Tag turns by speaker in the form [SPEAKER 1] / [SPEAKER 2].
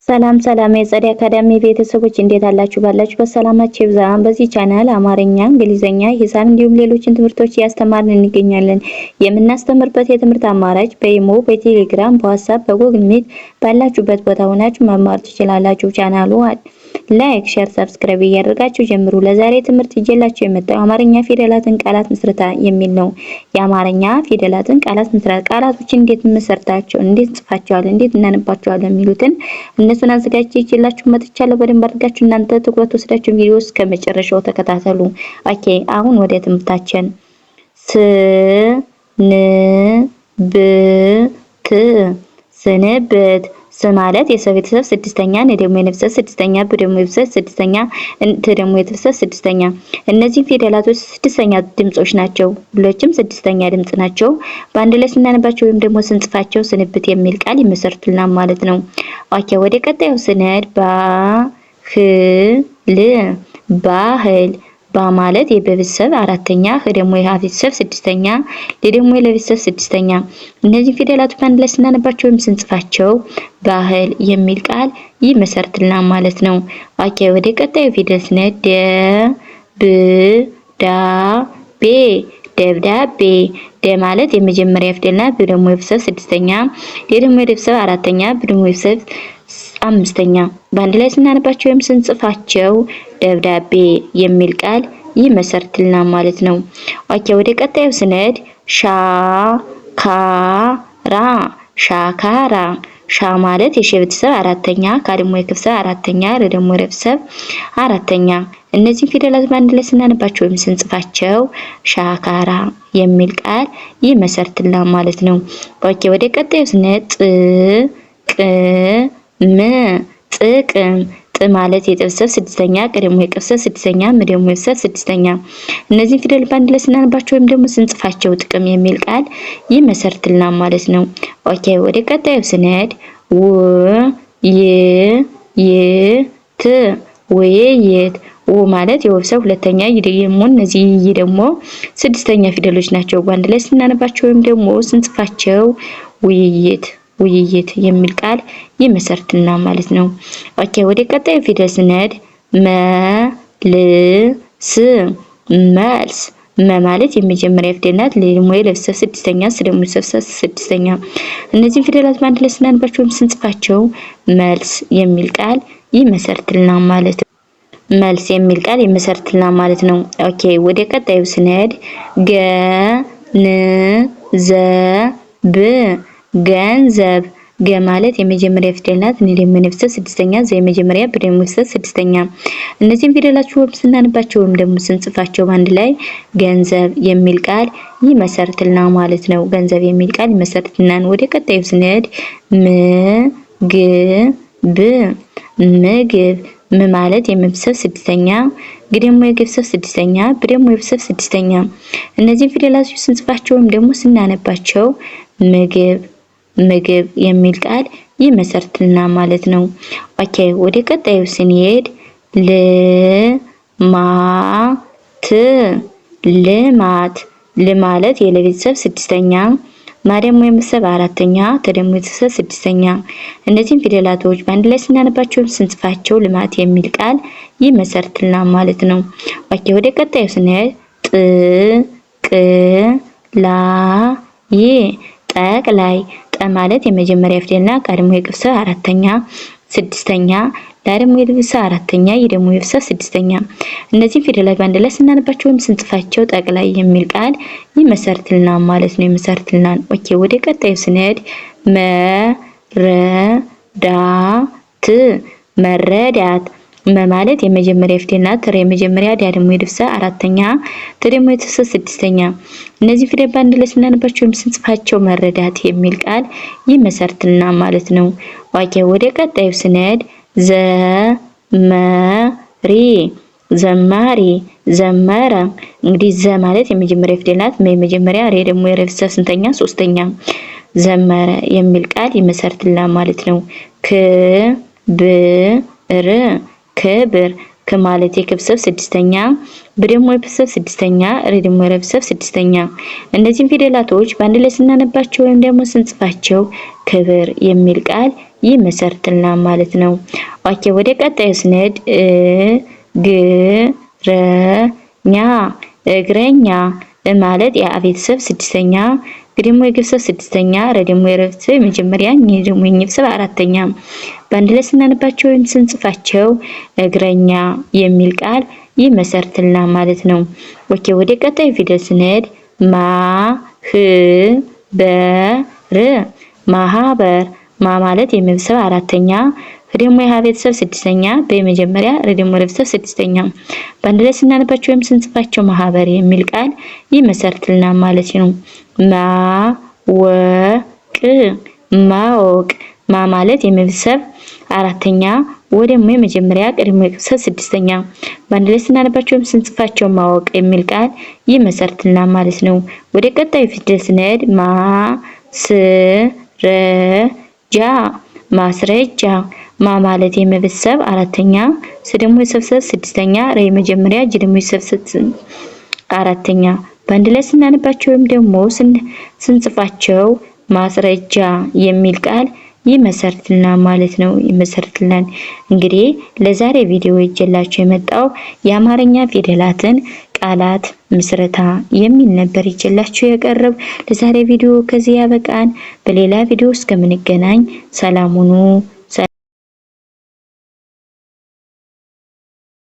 [SPEAKER 1] ሰላም የጸዲ አካዳሚ ቤተሰቦች እንዴት አላችሁ? ባላችሁበት ሰላማችሁ ይብዛ። በዚህ ቻናል አማርኛ፣ እንግሊዘኛ፣ ሂሳብ እንዲሁም ሌሎችን ትምህርቶች ያስተማርን እንገኛለን። የምናስተምርበት የትምህርት አማራጭ በኢሞ፣ በቴሌግራም፣ በዋትስአፕ፣ በጉግል ሚት ባላችሁበት ቦታ ሆናችሁ መማር ትችላላችሁ። ቻናሉ ላይክ፣ ሼር፣ ሰብስክራይብ እያደረጋችሁ ጀምሩ። ለዛሬ ትምህርት ይዤላችሁ የመጣው አማርኛ ፊደላትን ቃላት ምስረታ የሚል ነው። የአማርኛ ፊደላትን ቃላት ምስረታ ቃላቶችን እንዴት እንመሰርታቸው፣ እንዴት እንጽፋቸዋለን፣ እንዴት እናነባቸዋለን የሚሉትን እነሱን አዘጋጅቼ ይዤላችሁ መጥቻለሁ። በደንብ አድርጋችሁ እናንተ ትኩረት ወስዳችሁ ቪዲዮ እስከ መጨረሻው ተከታተሉ። ኦኬ፣ አሁን ወደ ትምህርታችን ስንብት ማለት የሰው ቤተሰብ ስድስተኛ ደግሞ የነፍሰት ስድስተኛ ደግሞ የቤተሰብ ስድስተኛ ደግሞ የቤተሰብ ስድስተኛ። እነዚህ ፊደላቶች ስድስተኛ ድምጾች ናቸው። ሁሎችም ስድስተኛ ድምጽ ናቸው። በአንድ ላይ ስናነባቸው ወይም ደግሞ ስንጽፋቸው ስንብት የሚል ቃል ይመሰርቱልናል ማለት ነው። ኦኬ፣ ወደ ቀጣዩ ስንሄድ ባህል ማለት የበቤተሰብ አራተኛ፣ ደግሞ የቤተሰብ ስድስተኛ፣ ደግሞ የለቤተሰብ ስድስተኛ። እነዚህ ፊደላት በአንድ ላይ ስናነባቸው ወይም ስንጽፋቸው ባህል የሚል ቃል ይመሰርትልናል ማለት ነው። ኦኬ፣ ወደ ቀጣዩ ፊደል ስንሄድ ደብዳቤ ማለት የመጀመሪያ ፊደል ናት። ደግሞ የቤተሰብ ስድስተኛ፣ ደግሞ የቤተሰብ አራተኛ፣ ደግሞ የቤተሰብ አምስተኛ። በአንድ ላይ ስናነባቸው ወይም ስንጽፋቸው ደብዳቤ የሚል ቃል ይመሰርትልናል ማለት ነው። ኦኬ፣ ወደ ቀጣዩ ስንሄድ ሻካራ ማለት የቤተሰብ አራተኛ፣ ደግሞ የቤተሰብ አራተኛ፣ ደግሞ የቤተሰብ አራተኛ። እነዚህ ፊደላት በአንድ ላይ ስናነባቸው ወይም ስንጽፋቸው ሻካራ የሚል ቃል ይመሰርትልናል ማለት ነው። ኦኬ፣ ወደ ቀጣዩ ስንሄድ ጥቅም ማለት የቤተሰብ ስድስተኛ፣ ደግሞ የቤተሰብ ስድስተኛ፣ ደግሞ የቤተሰብ ስድስተኛ። እነዚህ ፊደል በአንድ ላይ ስናነባቸው ወይም ደግሞ ስንጽፋቸው ጥቅም የሚል ቃል ይመሰርትልናል ማለት ነው። ኦኬ፣ ወደ ቀጣዩ ስንሄድ ውይይት ማለት የቤተሰብ ሁለተኛ ደግሞ እነዚህ ደግሞ ስድስተኛ ፊደሎች ናቸው። በአንድ ላይ ስናነባቸው ወይም ደግሞ ስንጽፋቸው ውይይት የሚል ቃል ይመሰርትልናል ማለት ነው። ኦኬ፣ ወደ ቀጣዩ ፊደል ስንሄድ መልስ ማለት የመጀመሪያ ፊደል ናት። ደግሞ የቤተሰብ ስድስተኛ፣ ደግሞ የቤተሰብ ስድስተኛ። እነዚህ ፊደላት በአንድ ላይ ስናነባቸው ወይም ስንጽፋቸው መልስ የሚል ቃል ይመሰርትልናል ማለት ነው። መልስ የሚል ቃል ይመሰርትልናል ማለት ነው። ኦኬ፣ ወደ ቀጣዩ ስንሄድ ገንዘብ ማለት የመጀመሪያ ፊደል ናት። ደግሞ የቤተሰብ ስድስተኛ፣ የመጀመሪያ ደግሞ የቤተሰብ ስድስተኛ። እነዚህን ፊደላቸው ወይም ስናነባቸው ወይም ደግሞ ስንጽፋቸው በአንድ ላይ ገንዘብ የሚል ቃል ይመሰርትልናል ማለት ነው። ገንዘብ የሚል ቃል ይመሰርትልናል። ወደ ቀጣዩ ስንሄድ ምግብ ማለት የቤተሰብ ስድስተኛ፣ ደግሞ የቤተሰብ ስድስተኛ፣ ደግሞ የቤተሰብ ስድስተኛ። እነዚህን ፊደላቶች ስንጽፋቸው ወይም ደግሞ ስናነባቸው ምግብ የሚል ቃል ይመሰርትልናል ማለት ነው። ኦኬ፣ ወደ ቀጣዩ ስንሄድ ልማት ማለት የለቤተሰብ ስድስተኛ፣ ደግሞ የቤተሰብ አራተኛ፣ ደግሞ የቤተሰብ ስድስተኛ። እነዚህን ፊደላቶች በአንድ ላይ ስናነባቸው ስንጽፋቸው ልማት የሚል ቃል ይመሰርትልናል ማለት ነው። ኦኬ፣ ወደ ቀጣዩ ስንሄድ ጠቅላይ ማለት የመጀመሪያ ፊደልና ደግሞ የቤተሰብ አራተኛ፣ ስድስተኛ፣ ደግሞ የቤተሰብ አራተኛ፣ ደግሞ የቤተሰብ ስድስተኛ። እነዚህ ፊደላት በአንድ ላይ ስናነባቸው ወይም ስንጽፋቸው ጠቅላይ የሚል ቃል ይመሰርትልናል ማለት ነው። ይመሰርትልናል። ኦኬ፣ ወደ ቀጣዩ ስንሄድ መረዳት ማለት የመጀመሪያ ፊደል ናት። የመጀመሪያ ደግሞ የቤተሰብ አራተኛ፣ ደግሞ የቤተሰብ ስድስተኛ። እነዚህ ፊደል በአንድ ላይ ስናነባቸው ወይም ስንጽፋቸው መረዳት የሚል ቃል ይመሰርትልናል ማለት ነው። ኦኬ፣ ወደ ቀጣዩ ስንሄድ ዘመረ እንግዲህ ማለት የመጀመሪያ ፊደል ናት። የመጀመሪያ ደግሞ የቤተሰብ ስንተኛ? ሶስተኛ። ዘመረ የሚል ቃል ይመሰርትልናል ማለት ነው። ክብር ማለት የቤተሰብ ስድስተኛ፣ ደግሞ የቤተሰብ ስድስተኛ፣ ደግሞ የቤተሰብ ስድስተኛ። እነዚህን ፊደላቶች በአንድ ላይ ስናነባቸው ወይም ደግሞ ስንጽፋቸው ክብር የሚል ቃል ይመሰርትልናል ማለት ነው። ኦኬ ወደ ቀጣዩ ስንሄድ እግረኛ እግረኛ ማለት የአ ቤተሰብ ስድስተኛ፣ ግ ደግሞ የገሰብ ስድስተኛ፣ ረ ደግሞ የረቤተሰብ የመጀመሪያ፣ ኝ ደግሞ የኘቤተሰብ አራተኛ። በአንድ ላይ ስናነባቸው ወይም ስንጽፋቸው እግረኛ የሚል ቃል ይመሰርትልናል ማለት ነው። ኦኬ ወደ ቀጣዩ ፊደል ስንሄድ ማህበር ማህበር ማ ማለት የመቤተሰብ አራተኛ፣ ህ ደግሞ የሀ ቤተሰብ ስድስተኛ፣ በመጀመሪያ ረ ደግሞ የረቤተሰብ ስድስተኛ። በአንድ ላይ ስናነባቸው ወይም ስንጽፋቸው ማህበር የሚል ቃል ይመሰርትልናል ማለት ነው። ማወቅ ማወቅ ማ ማለት የመቤተሰብ አራተኛ፣ ወ ደግሞ የመጀመሪያ ቅ ደግሞ የቤተሰብ ስድስተኛ። በአንድ ላይ ስናነባቸው ወይም ስንጽፋቸው ማወቅ የሚል ቃል ይመሰርትልናል ማለት ነው። ወደ ቀጣዩ ፊደል ስንሄድ ማስረጃ ማስረጃ ማ ማለት የመቤተሰብ አራተኛ፣ ስ ደግሞ የሰብሰብ ስድስተኛ፣ ረ የመጀመሪያ፣ ጅ ደግሞ የሰብሰብ አራተኛ። በአንድ ላይ ስናነባቸው ወይም ደግሞ ስንጽፋቸው ማስረጃ የሚል ቃል ይመሰርትልናል ማለት ነው። ይመሰርትልናል። እንግዲህ ለዛሬ ቪዲዮ ይዤላችሁ የመጣው የአማርኛ ፊደላትን ቃላት ምስረታ የሚል ነበር ይዤላችሁ የቀረብ። ለዛሬ ቪዲዮ ከዚህ ያበቃን። በሌላ ቪዲዮ እስከምንገናኝ ሰላም ሁኑ።